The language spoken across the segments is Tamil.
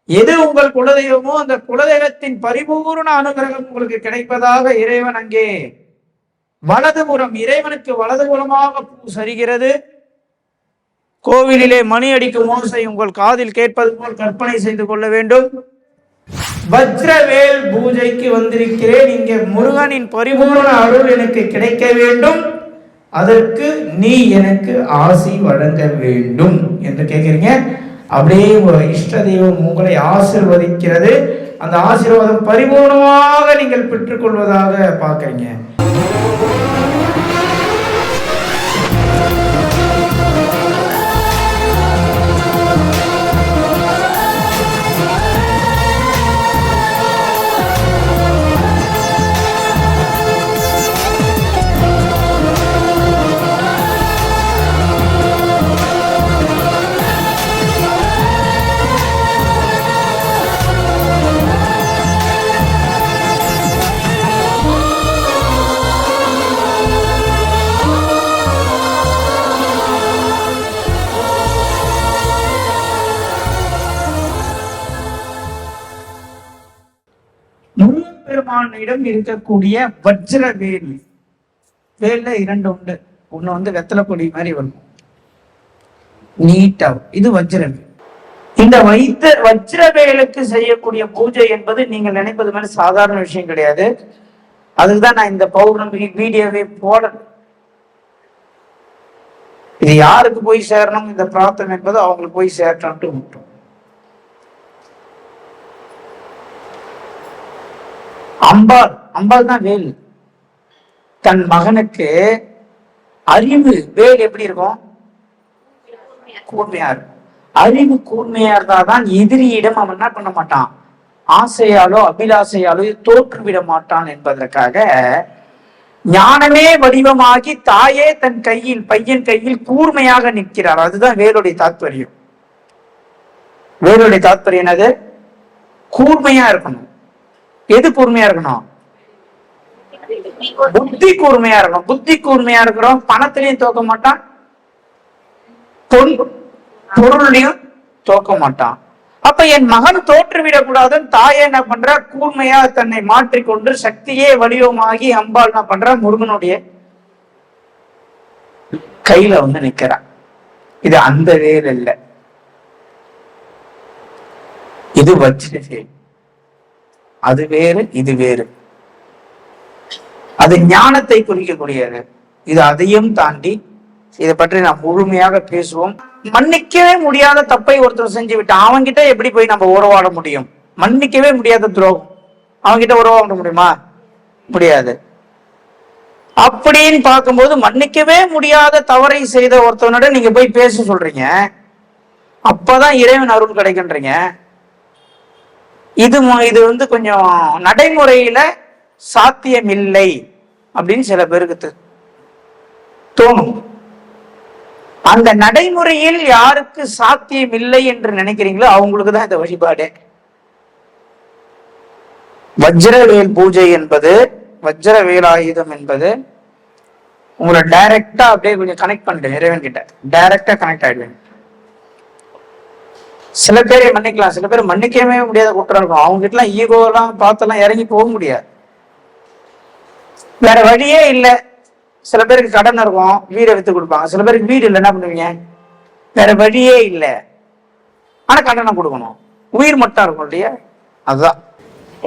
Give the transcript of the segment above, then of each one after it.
எது உங்கள் குலதெய்வமோ அந்த குலதெய்வத்தின் பரிபூர்ண அனுகிரகம் உங்களுக்கு கிடைப்பதாக இறைவன் அங்கே வலதுபுறம், இறைவனுக்கு வலதுபுறமாக பூ சரிகிறது. கோவிலிலே மணி அடிக்கும் ஓசை உங்கள் காதில் கேட்பது போல் கற்பனை செய்து கொள்ள வேண்டும். வஜ்ரவேல் பூஜைக்கு வந்திருக்கிறேன், இங்கே முருகனின் பரிபூர்ண அருள் எனக்கு கிடைக்க வேண்டும், அதற்கு நீ எனக்கு ஆசி வழங்க வேண்டும் என்று கேட்கிறீங்க. அப்படியே இஷ்ட தெய்வம் உங்களை ஆசீர்வதிக்கிறது. அந்த ஆசீர்வாதம் பரிபூர்ணமாக நீங்கள் பெற்றுக்கொள்வதாக பார்க்கிறீங்க. முருகப்பெருமானிடம் இருக்கக்கூடிய வஜ்ர வேல், வேல்ல இரண்டு உண்டு. ஒண்ணு வந்து வெத்தலை கொடி மாதிரி வரும், நீட்டா, இது வஜ்ரவேல். இந்த வஜ்ரவேலுக்கு செய்யக்கூடிய பூஜை என்பது நீங்கள் நினைப்பது மாதிரி சாதாரண விஷயம் கிடையாது. அதுக்குதான் நான் இந்த பௌர்ணமி வீடியோவே போடணும். இது யாருக்கு போய் சேரணும் இந்த பிரார்த்தனை என்பது அவங்களுக்கு போய் சேரட்டு விட்டோம். அம்பாள் தான் வேல். தன் மகனுக்கு அறிவு வேல் எப்படி இருக்கும்? கூர்மையா இருக்கும். அறிவு கூர்மையா இருந்தாதான் எதிரியிடம் அவன் என்ன பண்ண மாட்டான், ஆசையாலோ அபிலாசையாலோ தோற்றுவிட மாட்டான் என்பதற்காக ஞானமே வடிவமாகி தாயே தன் கையில், பையன் கையில் கூர்மையாக நிற்கிறார். அதுதான் வேலுடைய தாத்பரியம். வேலுடைய தாத்பரியம் என்னது? கூர்மையா இருக்கணும். எது கூர்மையா இருக்கணும்? புத்தி கூர்மையா இருக்கணும். புத்தி கூர்மையா இருக்கிறோம், பணத்திலையும் தோக்க மாட்டான், பொருளையும் தோக்க மாட்டான். அப்ப என் மகன் தோற்றுவிடக் கூடாதுன்னு தாயே என்ன பண்ற, கூர்மையா தன்னை மாற்றிக்கொண்டு சக்தியே வடிவமாகி அம்பாள் என்ன பண்ற, முருகனுடைய கையில வந்து நிக்கிறான். இது அந்த வேல் இல்ல, இது வஜ்ரவேல். அது வேறு, இது வேறு. அது ஞானத்தை குறிக்கக்கூடியது. இது அதையும் தாண்டி இதை பற்றி நாம் முழுமையாக பேசுவோம். மன்னிக்கவே முடியாத தப்பை ஒருத்தர் செஞ்சு விட்டான், அவன்கிட்ட எப்படி போய் நம்ம உறவாட முடியும்? மன்னிக்கவே முடியாத துரோகம், அவன்கிட்ட உறவாட முடியுமா? முடியாது. அப்படின்னு பார்க்கும்போது மன்னிக்கவே முடியாத தவறை செய்த ஒருத்தவனோட நீங்க போய் பேச சொல்றீங்க, அப்பதான் இறைவன் அருள் கிடைக்கின்றீங்க. இது வந்து கொஞ்சம் நடைமுறையில சாத்தியம் இல்லை அப்படின்னு சில பேருக்கு தோணும். அந்த நடைமுறையில் யாருக்கு சாத்தியம் இல்லை என்று நினைக்கிறீங்களோ அவங்களுக்கு தான் இந்த வழிபாடு. வஜ்ரவேல் பூஜை என்பது, வஜ்ரவேலாயுதம் என்பது உங்களை டைரக்டா அப்படியே கொஞ்சம் கனெக்ட் பண்ணிட்டு இறைவன் கிட்ட டைரக்டா கனெக்ட் ஆயிடுவேன். சில பேரை மன்னிக்கலாம், சில பேர் மன்னிக்கவே முடியாத குற்றம் இருக்கும். அவங்க கிட்ட எல்லாம் ஈகோ எல்லாம் பார்த்தெல்லாம் இறங்கி போக முடியாது, வேற வழியே இல்லை. சில பேருக்கு கடன் இருக்கும், வீடை வித்து கொடுப்பாங்க. சில பேருக்கு வீடு இல்லை, என்ன பண்ணுவீங்க? வேற வழியே இல்லை, ஆனா கடனை கொடுக்கணும், உயிர் மட்டும் இருக்கும் இல்லையா? அதுதான்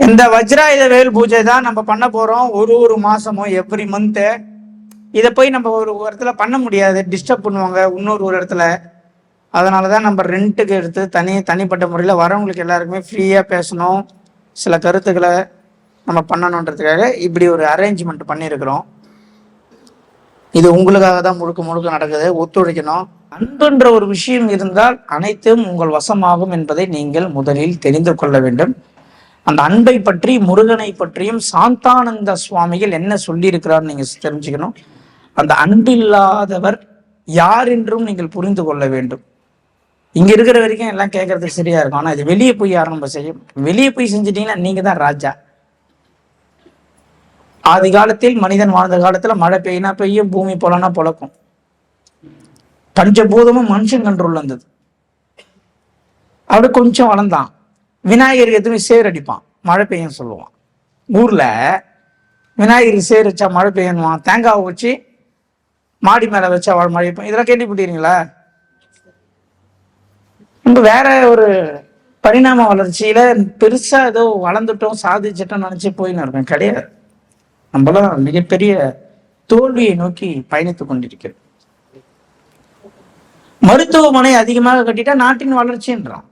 இந்த வஜ்ராயுத வேல் பூஜை தான் நம்ம பண்ண போறோம். ஒரு மாசமும் எவ்ரி மந்த். இதை போய் நம்ம ஒரு இடத்துல பண்ண முடியாது, டிஸ்டர்ப் பண்ணுவாங்க இன்னொரு இடத்துல. அதனாலதான் நம்ம ரெண்ட்டுக்கு எடுத்து தனிப்பட்ட முறையில் வரவங்களுக்கு எல்லாருக்குமே ஃப்ரீயா பேசணும், சில கருத்துக்களை நம்ம பண்ணணுன்றதுக்காக இப்படி ஒரு அரேஞ்ச்மெண்ட் பண்ணியிருக்கிறோம். இது உங்களுக்காக தான் முழுக்க நடக்குது, ஒத்துழைக்கணும். அன்புன்ற ஒரு விஷயம் இருந்தால் அனைத்தும் உங்கள் வசமாகும் என்பதை நீங்கள் முதலில் தெரிந்து கொள்ள வேண்டும். அந்த அன்பை பற்றி, முருகனை பற்றியும் சாந்தானந்த சுவாமிகள் என்ன சொல்லி இருக்கிறார் நீங்க தெரிஞ்சுக்கணும். அந்த அன்பில்லாதவர் யார் என்றும் நீங்கள் புரிந்து கொள்ள வேண்டும். இங்க இருக்கிற வரைக்கும் எல்லாம் கேட்கறதுக்கு சரியா இருக்கும், ஆனா இது வெளியே போய் யாரும் நம்ம செய்யும். வெளியே போய் செஞ்சிட்டீங்கன்னா நீங்க தான் ராஜா. ஆதி காலத்தில் மனிதன் வாழ்ந்த காலத்துல மழை பெய்யினா பெய்யும், பூமி பொலனா பொழக்கும். பஞ்சபூதமும் மனுஷன் கண்ட்ரோல் இருந்தது. அப்படி கொஞ்சம் வளர்ந்தான். விநாயகருக்கு எதுவுமே சேர் அடிப்பான், மழை பெய்யும் சொல்லுவான். ஊர்ல விநாயகருக்கு சேர் வச்சா மழை பெய்யணுவான். தேங்காவை வச்சு மாடி மேல வச்சா மழை பெய்யும். இதெல்லாம் கேள்விப்பட்டீங்களா? நம்ம வேற ஒரு பரிணாம வளர்ச்சியில பெருசா ஏதோ வளர்ந்துட்டோம் சாதிச்சிட்டோம் நினைச்சு போயின்னு இருக்கோம். கிடையாது. நம்மளாம் மிகப்பெரிய தோல்வியை நோக்கி பயணித்துக் கொண்டிருக்கிறது. மருத்துவமனை அதிகமாக கட்டிட்டா நாட்டின் வளர்ச்சின்றான்.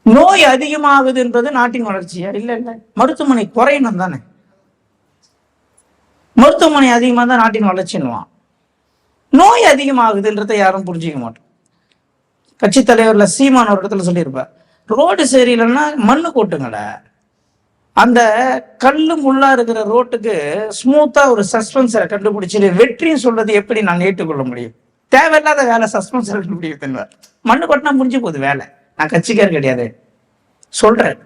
நோய் அதிகமாகுதுன்றது நாட்டின் வளர்ச்சியா? இல்ல இல்ல, மருத்துவமனை குறையணும் தானே. மருத்துவமனை அதிகமாக தான் நாட்டின் வளர்ச்சின்னுவான். நோய் அதிகமாகுதுன்றதை யாரும் புரிஞ்சிக்க மாட்டோம். கட்சி தலைவர்ல சீமான் ஒரு இடத்துல சொல்லியிருப்பார், ரோடு சரியில்லைன்னா மண்ணு கொட்டுங்கட. அந்த கல்லு முள்ளா இருக்கிற ரோட்டுக்கு ஸ்மூத்தா ஒரு சஸ்பென்சரை கண்டுபிடிச்சிட்டு வெற்றின்னு சொல்றது எப்படி நான் ஏற்றுக்கொள்ள முடியும்? தேவையில்லாத வேலை சஸ்பென்சர் கண்டுபிடிக்க. மண்ணு கொட்டினா முடிஞ்சு போகுது வேலை. நான் கட்சிக்கார் கிடையாது, சொல்றேன்.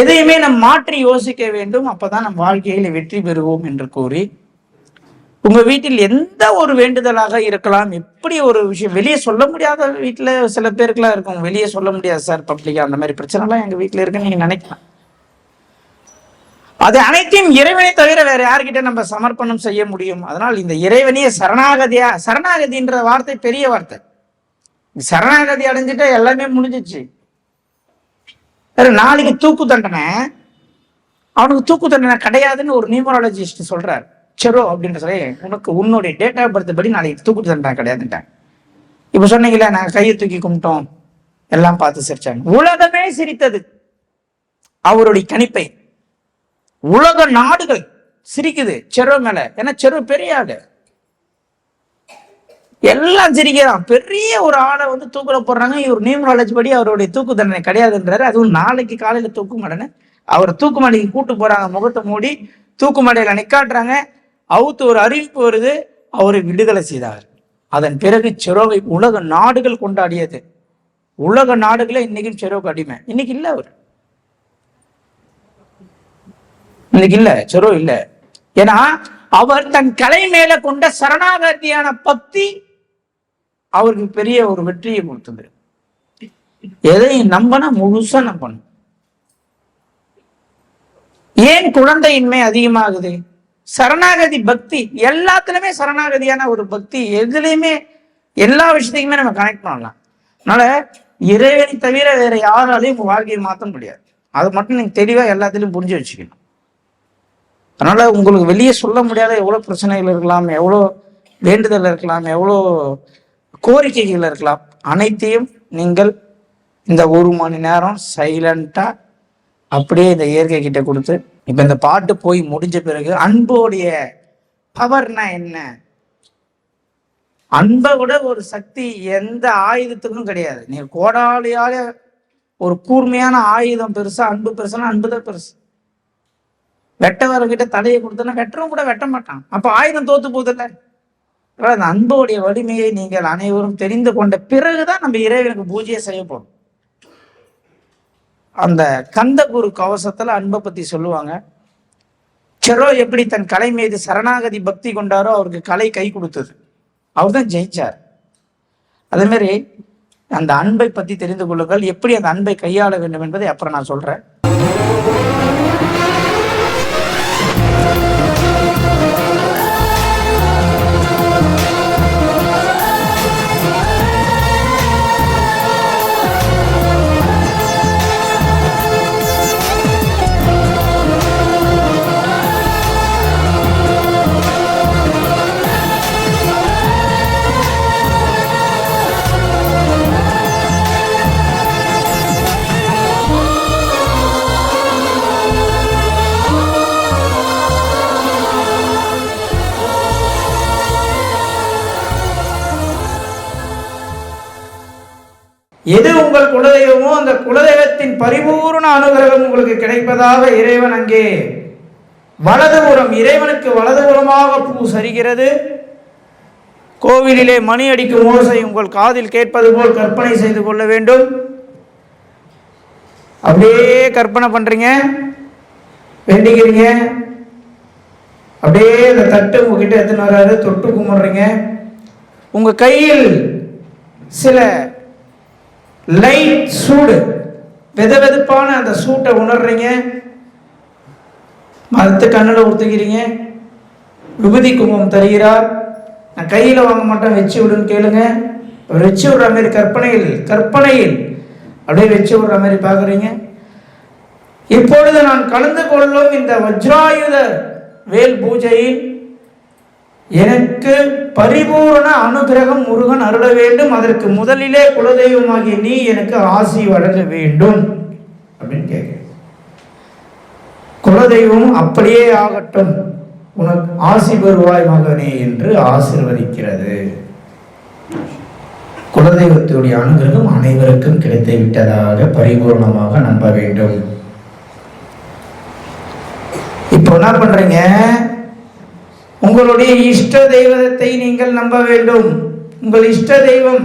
எதையுமே நம்ம மாற்றி யோசிக்க வேண்டும், அப்பதான் நம் வாழ்க்கையில வெற்றி பெறுவோம் என்று கூறி, உங்க வீட்டில் எந்த ஒரு வேண்டுதலாக இருக்கலாம், எப்படி ஒரு விஷயம் வெளியே சொல்ல முடியாத வீட்டுல சில பேருக்குலாம் இருக்கும், வெளியே சொல்ல முடியாது சார் பப்ளிக்கா, அந்த மாதிரி பிரச்சனை எல்லாம் எங்க வீட்டுல இருக்குன்னு நீங்க நினைக்கலாம். அது அனைத்தையும் இறைவனை தவிர வேற யார்கிட்ட நம்ம சமர்ப்பணம் செய்ய முடியும்? அதனால் இந்த இறைவனையே சரணாகதியா, சரணாகதின்ற வார்த்தை பெரிய வார்த்தை. சரணாகதி அடைஞ்சிட்டா எல்லாமே முடிஞ்சிச்சு. நாளைக்கு தூக்கு தண்டனை, அவனுக்கு தூக்கு தண்டனை கிடையாதுன்னு ஒரு நியூமராலஜிஸ்ட் சொல்றாரு. செரோ அப்படின்னு சொல்லி, உனக்கு உன்னுடைய டேட் ஆஃப் பர்த் படி நாளைக்கு தூக்கு தண்டனை கிடையாதுன்ட்டாங்க. இப்ப சொன்னீங்களா, நாங்க கையை தூக்கி கும்பிட்டோம், எல்லாம் பார்த்து சிரிச்சாங்க. உலகமே சிரித்தது அவருடைய கணிப்பை. உலக நாடுகள் சிரிக்குது செரோ மேல. ஏன்னா செரோ பெரிய ஆளு, எல்லாம் சிரிக்கிறான். பெரிய ஒரு ஆளை வந்து தூக்குல போடுறாங்க. இவர் நியூமராலஜி படி அவருடைய தூக்கு தண்டனை கிடையாதுன்றாரு. அதுவும் நாளைக்கு காலையில தூக்கு மாடனை அவர் தூக்கு மாடிக்கு கூட்டு போறாங்க. முகத்தை மூடி தூக்கு மாடையில நிக்காட்டுறாங்க. அவுத்து ஒரு அறிவிப்பு வருது, அவரை விடுதலை செய்தார். அதன் பிறகு செரோவை உலக நாடுகள் கொண்டாடியது. உலக நாடுகளே இன்னைக்கும் செரோவுக்கு அடிமை. இன்னைக்கு இல்ல, அவர் இன்னைக்கு இல்ல, செரோ இல்ல. ஏன்னா அவர் தன் கலை மேல கொண்ட சரணாகதியான பக்தி அவருக்கு பெரிய ஒரு வெற்றியை கொடுத்தது. எதையும் நம்பனா முழுசா நம்பணும். ஏன் குழந்தையின்மை அதிகமாகுது? சரணாகதி பக்தி. எல்லாத்துலயுமே சரணாகதியான ஒரு பக்தி, எதுலையுமே எல்லா விஷயத்தையுமே நம்ம கனெக்ட் பண்ணலாம். அதனால இறைவனை தவிர வேற யாராலையும் உங்க வாழ்க்கையை மாற்ற முடியாது. அது மட்டும் நீங்க தெளிவா எல்லாத்திலையும் புரிஞ்சு வச்சுக்கணும். அதனால உங்களுக்கு வெளியே சொல்ல முடியாத எவ்வளவு பிரச்சனைகள் இருக்கலாம், எவ்வளோ வேண்டுதல் இருக்கலாம், எவ்வளோ கோரிக்கைகள் இருக்கலாம், அனைத்தையும் நீங்கள் இந்த 1 மணி நேரம் சைலண்டா அப்படியே இந்த இயற்கை கிட்ட கொடுத்து, இப்ப இந்த பாட்டு போய் முடிஞ்ச பிறகு அன்போடைய பவர்னா என்ன? அன்பை விட ஒரு சக்தி எந்த ஆயுதத்துக்கும் கிடையாது. நீங்க கோடாலியால ஒரு கூர்மையான ஆயுதம் பெருசா, அன்பு பெருசுனா அன்புதான் பெருசு. வெட்டவர்கிட்ட தலையை கொடுத்தனா வெட்டவும் கூட வெட்ட மாட்டான். அப்ப ஆயுதம் தோத்து போதில்ல. அந்த அன்போடைய வலிமையை நீங்கள் அனைவரும் தெரிந்து கொண்ட பிறகுதான் நம்ம இறைவனுக்கு பூஜையை செய்ய போறோம். அந்த கந்த குரு கவசத்துல அன்பை பத்தி சொல்லுவாங்க. செரோ எப்படி தன் கலை மீது சரணாகதி பக்தி கொண்டாரோ அவருக்கு கலை கை கொடுத்தது, அவர் தான் ஜெயிச்சார். அதே மாதிரி அந்த அன்பை பத்தி தெரிந்து கொள்ளுங்கள். எப்படி அந்த அன்பை கையாள வேண்டும் என்பதை அப்புறம் நான் சொல்றேன். எது உங்கள் குலதெய்வமோ அந்த குலதெய்வத்தின் பரிபூர்ண அனுகிரகம் உங்களுக்கு கிடைப்பதாக இறைவன் அங்கே வலதுபுறம், இறைவனுக்கு வலதுபுறமாக பூ சரிகிறது. கோவிலிலே மணி அடிக்கும் ஓசை உங்கள் காதில் கேட்பது போல் கற்பனை செய்து கொள்ள வேண்டும். அப்படியே கற்பனை பண்றீங்க, வேண்டிக்கிறீங்க. அப்படியே இந்த தட்டு உங்ககிட்ட எத்தனை வராது, தொட்டு கும்பிடுறீங்க. உங்க கையில் சில லைட் சூடு வெத வெதுப்பான அந்த சூட்டை உணர்றீங்க, மரத்து கண்ணில் ஊற்றுக்கிறீங்க, விபூதி குங்குமம் தருகிறார். நான் கையில் வாங்க மாட்டேன், வச்சு விடுன்னு கேளுங்க. வச்சு விடுற மாதிரி கற்பனையில் அப்படியே வச்சு விடுற மாதிரி பார்க்குறீங்க. இப்பொழுது நான் கலந்து கொள்ளும் இந்த வஜ்ராயுத வேல் பூஜையில் எனக்கு பரிபூரண அனுகிரகம் முருகன் அருள வேண்டும். அதற்கு முதலிலே குலதெய்வமாகிய நீ எனக்கு ஆசி வழங்க வேண்டும் அப்படின்னு கேட்க, குலதெய்வம் அப்படியே ஆகட்டும், உனக்கு ஆசி பெறுவாய் மகனே என்று ஆசீர்வதிக்கிறது. குலதெய்வத்துடைய அனுகிரகம் அனைவருக்கும் கிடைத்து விட்டதாக பரிபூர்ணமாக நம்ப வேண்டும். இப்போ என்ன பண்றீங்க? உங்களுடைய இஷ்ட தெய்வத்தை நீங்கள் நம்ப வேண்டும். உங்கள் இஷ்ட தெய்வம்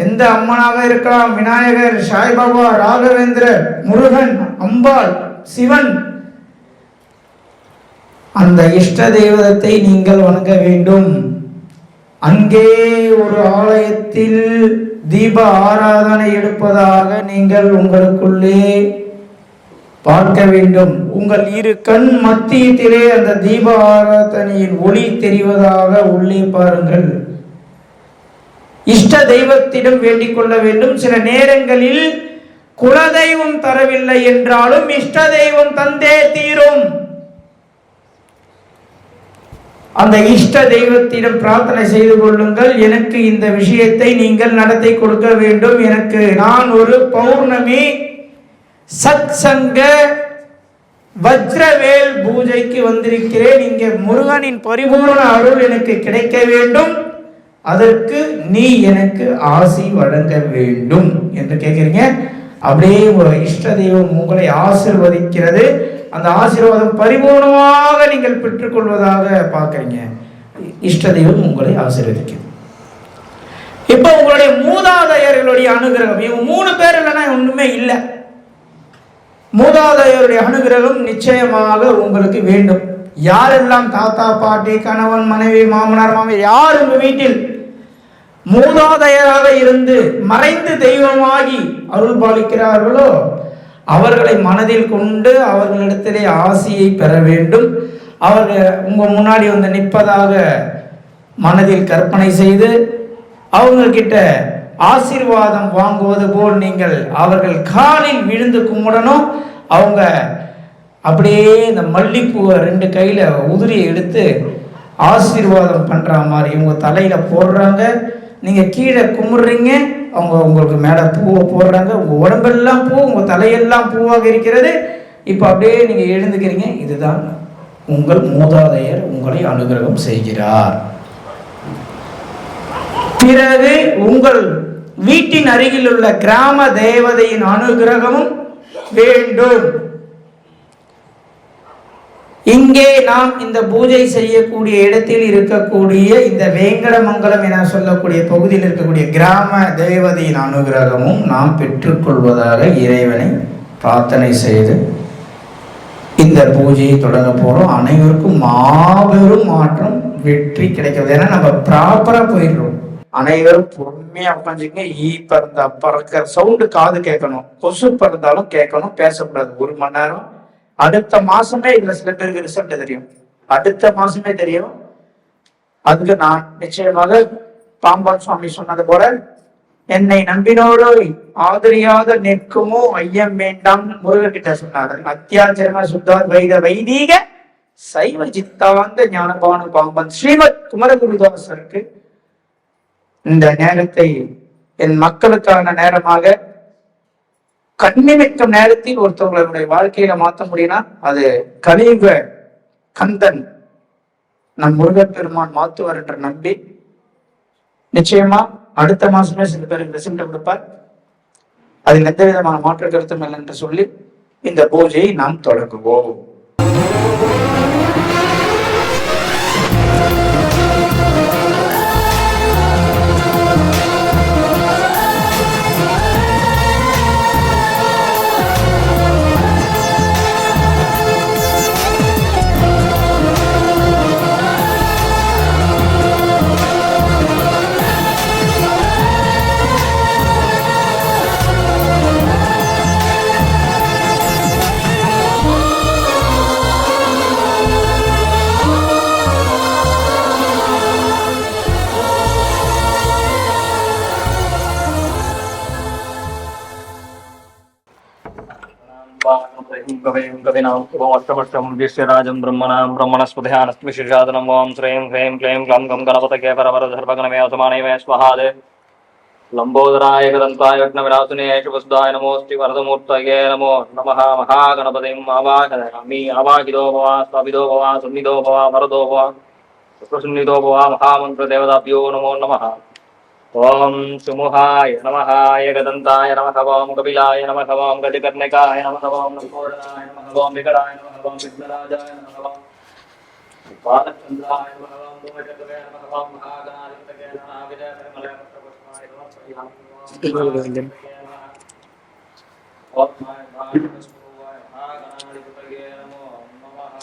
எந்த அம்மனாக இருக்கலாம், விநாயகர், சாய்பாபா, ராகவேந்திரர், முருகன், அம்பாள், சிவன், அந்த இஷ்ட தெய்வத்தை நீங்கள் வணங்க வேண்டும். அங்கே ஒரு ஆலயத்தில் தீப ஆராதனை எடுப்பதாக நீங்கள் உங்களுக்குள்ளே பார்க்க வேண்டும். உங்கள் இரு கண் மத்தியத்திலே அந்த தீப ஆராதனையின் ஒளி தெரிவதாக உள்ளே பாருங்கள். இஷ்ட தெய்வத்திடம் வேண்டிக் கொள்ள வேண்டும். சில நேரங்களில் குலதெய்வம் தரவில்லை என்றாலும் இஷ்ட தெய்வம் தந்தே தீரும். அந்த இஷ்ட தெய்வத்திடம் பிரார்த்தனை செய்து கொள்ளுங்கள். எனக்கு இந்த விஷயத்தை நீங்கள் நடத்தி கொடுக்க வேண்டும். நான் ஒரு பௌர்ணமி சத்சங்க வஜ்ரவேல் பூஜைக்கு வந்திருக்கிறேன். இங்கே முருகனின் பரிபூர்ண அருள் எனக்கு கிடைக்க வேண்டும். அதற்கு நீ எனக்கு ஆசி வழங்க வேண்டும் என்று கேட்கிறீங்க. அப்படியே ஒரு இஷ்ட தெய்வம் உங்களை ஆசீர்வதிக்கிறது. அந்த ஆசீர்வாதம் பரிபூர்ணமாக நீங்கள் பெற்றுக்கொள்வதாக பார்க்குறீங்க. இஷ்ட தெய்வம் உங்களை ஆசீர்வதிக்கிறது. இப்போ உங்களுடைய மூதாதையர்களுடைய அனுகிரகம், இவங்க 3 பேர் இல்லைன்னா ஒன்றுமே இல்லை. மூதாதையருடைய அனுகிரகம் நிச்சயமாக உங்களுக்கு வேண்டும். யாரெல்லாம் தாத்தா, பாட்டி, கணவன், மனைவி, மாமனார், மாமியார் யார் உங்க வீட்டில் மூதாதையராக இருந்து மறைந்து தெய்வமாகி அருள் பாலிக்கிறார்களோ அவர்களை மனதில் கொண்டு அவர்களிடத்திலே ஆசியை பெற வேண்டும். அவர்கள் உங்க முன்னாடி வந்து நிற்பதாக மனதில் கற்பனை செய்து அவங்கக்கிட்ட ஆசீர்வாதம் வாங்குவது போல் நீங்கள் அவர்கள் காலில் விழுந்து கும்பிடணும். அவங்க அப்படியே இந்த மல்லிப்பூவை 2 கையில் உதிரியை எடுத்து ஆசீர்வாதம் பண்ணுற மாதிரி இவங்க தலையில் போடுறாங்க. நீங்கள் கீழே கும்பிடுறீங்க, அவங்க உங்களுக்கு மேலே பூவை போடுறாங்க. உங்கள் உடம்பெல்லாம் பூ, உங்கள் தலையெல்லாம் பூவாக இருக்கிறது. இப்போ அப்படியே நீங்கள் எழுந்துக்கிறீங்க. இதுதான் உங்கள் மூதாதையர் உங்களை அனுகிரகம் செய்கிறார். பிறகு உங்கள் வீட்டின் அருகில் உள்ள கிராம தேவதையின் அனுகிரகமும் வேண்டும். இங்கே நாம் இந்த பூஜை செய்யக்கூடிய இடத்தில் இருக்கக்கூடிய இந்த வேங்கடமங்கலம் என சொல்லக்கூடிய பகுதியில் இருக்கக்கூடிய கிராம தேவதையின் அனுகிரகமும் நாம் பெற்றுக்கொள்வதாக இறைவனை பிரார்த்தனை செய்து இந்த பூஜையை தொடங்க போறோம். அனைவருக்கும் மாபெரும் மாற்றம், வெற்றி கிடைக்கிறது. ஏன்னா நம்ம ப்ராப்பரா போயிடுறோம். அனைவரும் பொறுமையா உட்காந்துங்க. பறந்தா பறக்கிற சவுண்டு காது கேட்கணும், கொசு பறந்தாலும் கேட்கணும், பேசக்கூடாது. 1 மணி நேரம். அடுத்த மாசமே இதுல சில பேருக்கு ரிசல்ட் தெரியும், அடுத்த மாசமே தெரியும். அதுக்கு நான் நிச்சயமாக பாம்பான் சுவாமி சொன்னது போல என்னை நம்பினோடு ஆதரியாத நிற்குமோ ஐயம் வேண்டாம் முருகர்கிட்ட சொன்னார். அத்தியாச்சரமா சுத்தாத்வைத வைதீக சைவ சித்தாந்த ஞானபானு பாம்பன் ஸ்ரீமத் குமரகுருதாசருக்கு இந்த நேரத்தை என் மக்களுக்கான நேரமாக, கண்ணிமிக்கும் நேரத்தில் ஒருத்தவங்களுடைய வாழ்க்கையில மாற்ற முடியும்னா அது கலியுக கந்தன் நம் முருகப் பெருமான் மாத்துவார் என்று நம்பி நிச்சயமா அடுத்த மாசமே சில பேருக்கு ரிசல்ட் கொடுப்பார். அதில் எந்த விதமான மாற்று கருத்தும் இல்லை என்று சொல்லி இந்த பூஜையை நாம் தொடங்குவோம். कविनामष्टमष्टम ब्रह्मणां ब्रह्मणस्पध्यानस्मिषादनम ओं श्रीं ह्रीं क्लीं ग्लं गं गणपतये परवरधर्पगणमे असमानमे स्वाहादे लंबोदराय गदन्ताय विघ्नविनाशिने शुभसुदाय नमोऽस्ति वरदमूर्तये नमो नमः महागणपतिम् आवाहयामि आवाहितो भव स्थापितो भव सन्निधो भव वरदो भव सुप्रसन्निधो भव महामन्त्रदेवताभ्यो नमो नमः ओम सुमुहाय नमः एकदन्ताय नमः ओम कपिलाय नमः ओम गजकर्णिकाय नमः ओम लंबोदराय नमः ओम विकटाय नमः ओम विघ्नराजाय नमः ओम बालचन्द्राय नमः ओम धूमकेतवे नमः ओम महागणाधिपतये नमः विजयपरिमले पुष्पपुष्पाणि समर्पयामि ओम महागणाधिपतये नमो नमः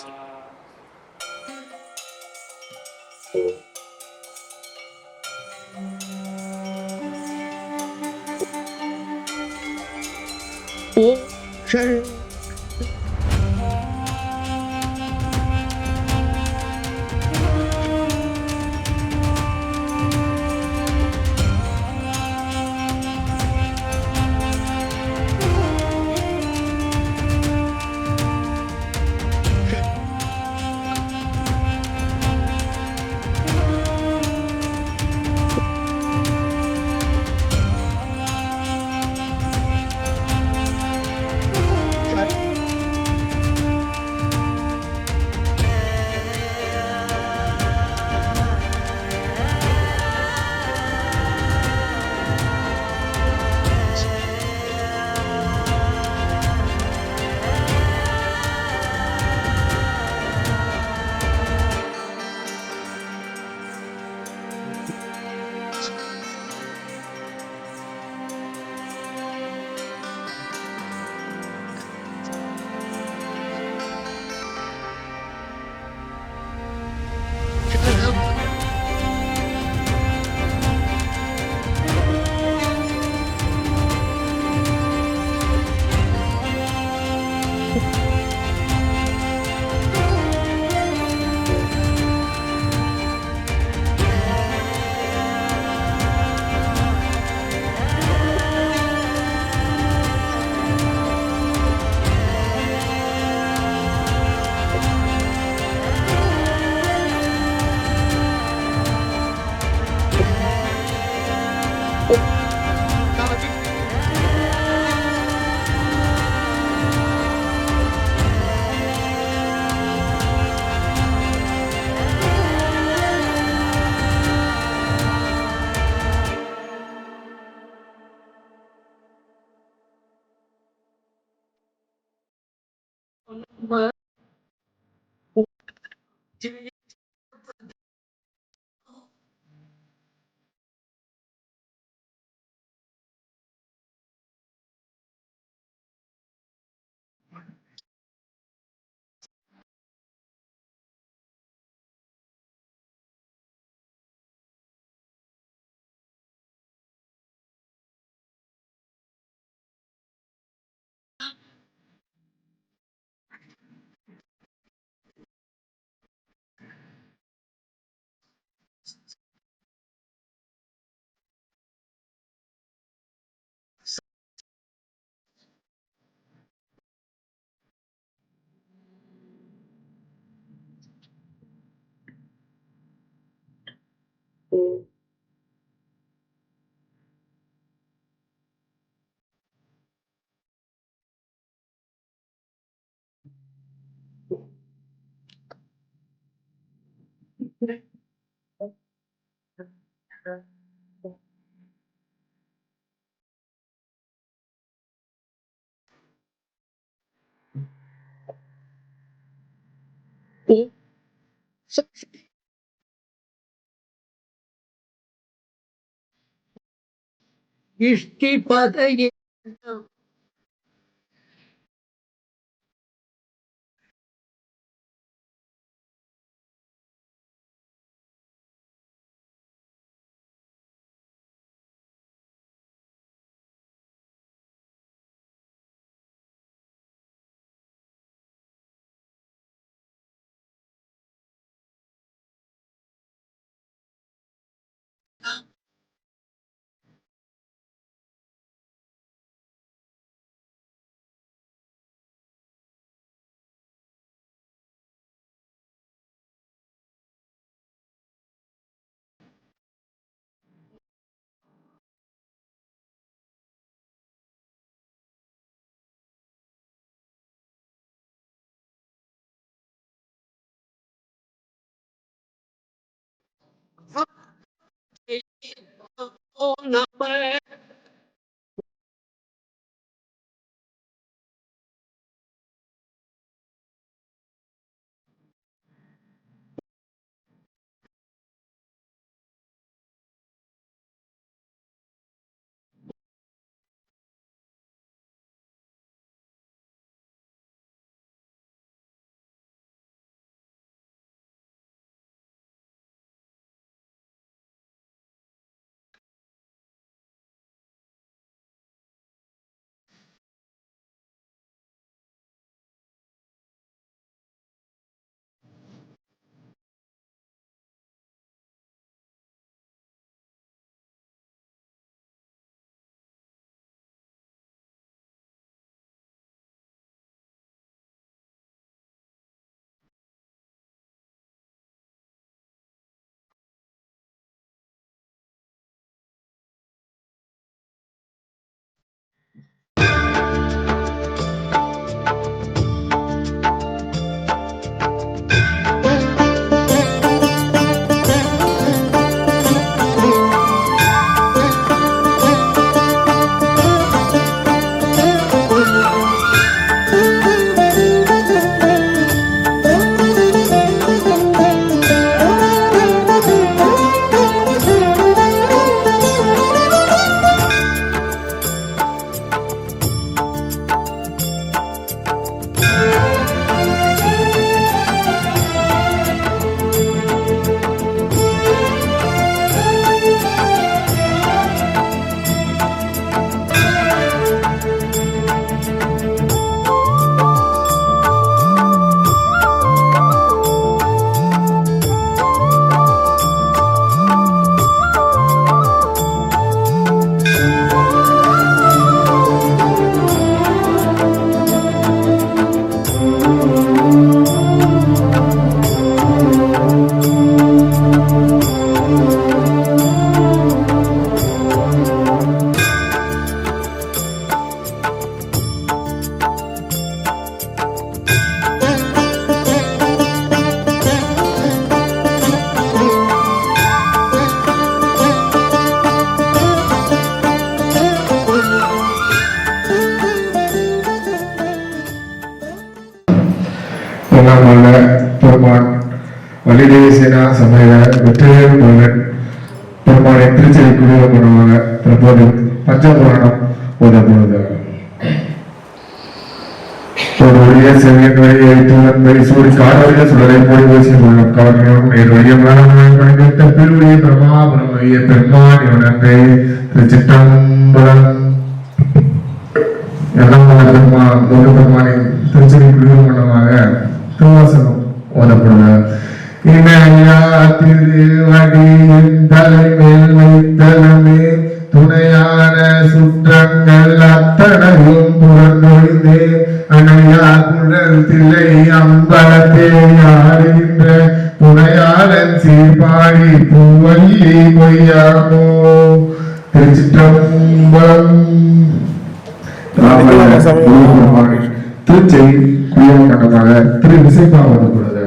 इष्टिपदये பெருமான் வலிதேசேனா சமய வெற்றிவேல் முருகன் பெருமானை திருச்செவி குடிவம் பண்ணுவாங்க. தற்போது பஞ்சபுராணம் ஓதப்படுவது. ஒரு வழிய செவியன் வழியை தூவன்பை சூடி காடவழிய சுடலை போடி பேசி கொள்ளும் கவர்மையும் நேர் வழிய மரணத்தை பெருவழிய பிரமாபுரம் வழிய பெருமான் இவனங்கை திருச்சிட்டம்பலம் எல்லாம் பெருமானின் திருச்செவி குடிவம் பண்ணுவாங்க. திருவாசகம் ஓதப்படுவார். தலைமேல் வைத்தலமே துணையான சுற்றங்கள் அத்தனையும் புறந்தொழிந்தே அணையா குழல் தில்லை அம்பலத்தேயாடுகின்ற துணையாளன் சீர்பாடி பூவல்லி பொய்யாமோ. திருச்சிற்றம்பலம். திருச்செவி குடிவம் கண்டமாக திரு விசைப்பாவதப்படுது.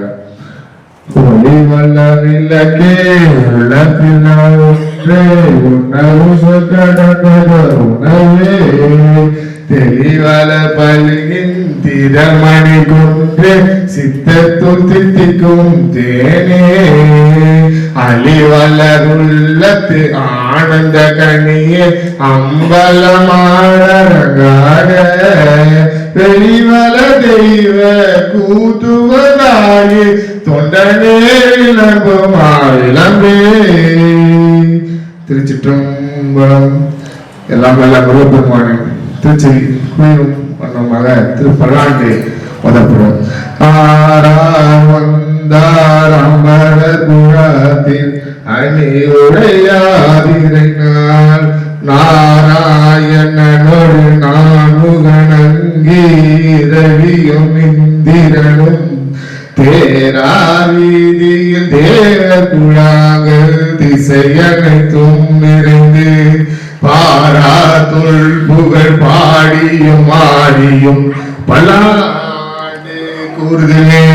ஒளி வல்லவிலக்கே உள்ளத்திலே உணவு கடந்தது உணவே தெளிவல பல்கின் திறமணி கொன்று சித்தத்துள் தித்திக்கும் தேனே அழிவலருள்ளத்து ஆனந்த கனியே அம்பலமாடரங்காக வெளிவல தெய்வ கூத்துவதாயே தொண்டனே விளம்புமாவிளம்பே. திருச்சிற்றம்பலம். எல்லாம் நல்ல முருகப்பெருமானின் திருச்செவி குளிரும் வண்ணமாக திருப்பல்லாண்டை ஓதப்படும். ஆரார் வந்தார் அமரர் குழாத்தில் அணி உடையாதிரைநாள் நாராயணனோடு நான்முகனங்கீரவியும் இந்திரனும் தேராவீதியில் தேவ குழாங்கள் திசையனைத்தும் நிறைந்து பாராத்துள் புகழ் பாடியும் ஆடியும் பல்லாண்டு கூறுதலே.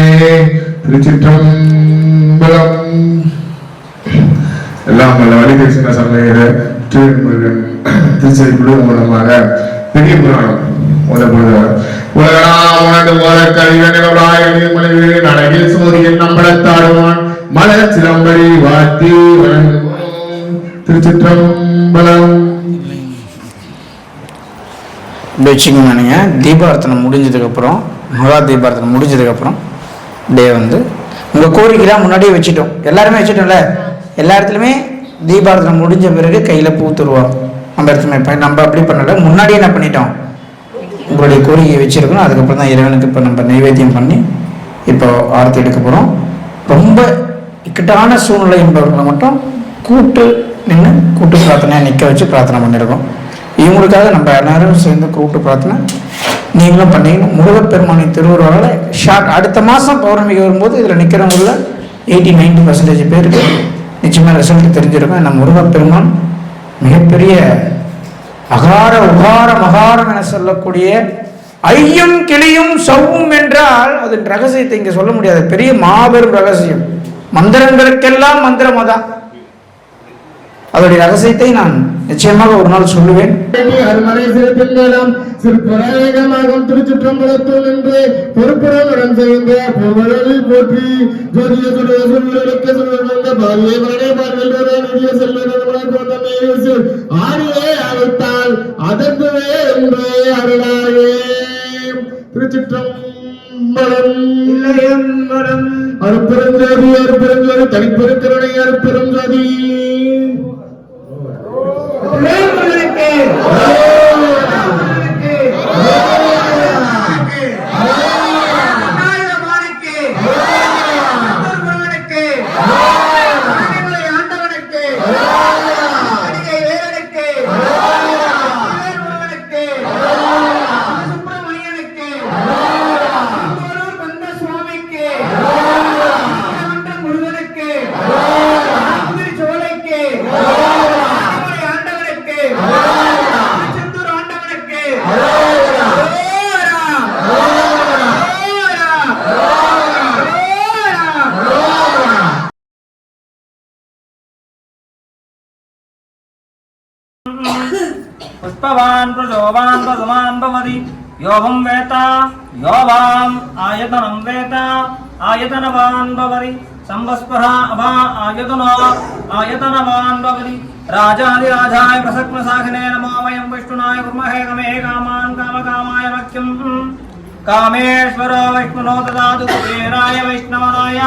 திருச்சிற்றம்பலம். எல்லாம் வல்ல வலிகிருஷ்ண சமய திருச்செறிக்குழு மூலமாக பெரிய புராணம் ஓதப்படுகிறார். உலகளாம் உணர்ந்து போத கலிவனில் நடையில் சூரியன் நம்பளத்தாடுவான் மலர் சிலம்படி வாழ்த்தி வணங்குவோம். திருச்சிற்றம்பலம். வச்சுக்கோங்க. நீங்கள் தீபார்த்தனை முடிஞ்சதுக்கப்புறம், மகா தீபார்த்தனை முடிஞ்சதுக்கப்புறம் அப்படியே வந்து உங்கள் கோரிக்கைலாம் முன்னாடியே வச்சுட்டோம், எல்லாருமே வச்சுட்டோம்ல. எல்லா இடத்துலையுமே தீபார்த்தனை முடிஞ்ச பிறகு கையில் பூ தருவோம். நம்ம இடத்துல இப்போ நம்ம அப்படி பண்ணலை, முன்னாடியே என்ன பண்ணிட்டோம், உங்களுடைய கோரிக்கையை வச்சுருக்கணும். அதுக்கப்புறம் தான் இறைவனுக்கு இப்போ நம்ம நைவேத்தியம் பண்ணி இப்போ ஆரத்தி எடுக்க போகிறோம். ரொம்ப இக்கட்டான சூழ்நிலை என்பவர்களை மட்டும் கூட்டு நின்று கூட்டு பிரார்த்தனையாக நிற்க வச்சு பிரார்த்தனை பண்ணியிருக்கோம். இவங்களுக்காக நம்ம எல்லாரும் சேர்ந்து கூட்டு பிரார்த்தனை நீங்களும் பண்ணிக்கணும். முருகப்பெருமானின் திருவுருவால் அடுத்த மாதம் பௌர்ணமிக்கு வரும்போது இதில் நிற்கிறவங்கள 80-90% பேருக்கு நிச்சயமாக ரிசல்ட் தெரிஞ்சிருக்கும். நம்ம முருகப்பெருமான் மிகப்பெரிய அகார உகார மகாரம் என சொல்லக்கூடிய ஐயும் கிளியும் சவ்வும் என்றால் அதன் ரகசியத்தை இங்கே சொல்ல முடியாது. பெரிய மாபெரும் ரகசியம். மந்திரங்களுக்கெல்லாம் மந்திரம் அதான். அதோடைய ரகசியத்தை நான் நிச்சயமாக ஒரு நாள் சொல்லுவேன். திருச்சிற்றம்பலத்தில் நின்று பொறுப்புடன் செய்கின்ற போற்றி ஆரியே அழைத்தால் அதற்குவே என்றே அருளாயே. திருச்சிற்றம்பலம். அருப்பெருஞ்சோதி அருப்பெருஞ்சோதி தனிப்பெருக்கருணை அருப்பெருஞ்சோதி. पुष्पवान् प्रजोवान् प्रसमान् भवति योऽहं वेता योऽवाम् आयतनं वेता आयतनवान् भवति संवत्सरः अभा आयतनो आयतनवान् भवति राजाधिराजाय प्रसक्नसाखिने नमो वयं विष्णुनाय कुर्महे कमे कामान् कामकामाय मह्यं कामेश्वरो विष्णुनो ददातु कुबेराय वैष्णवनाय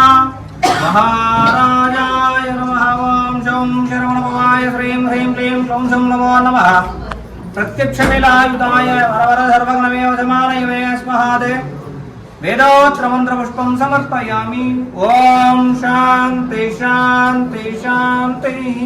महाराजाय नमः। ओं शं शरवणभवाय श्रीं ह्रीं क्लीं क्लौं शं नमो नमः। प्रत्यक्षमिलायुधाय वरवर सर्वज्ञमे वशमानये स्वाहादे वेदोत्र मंत्रपुष्पं समर्पयामि। ओं शान्ति शान्ति शान्तिः।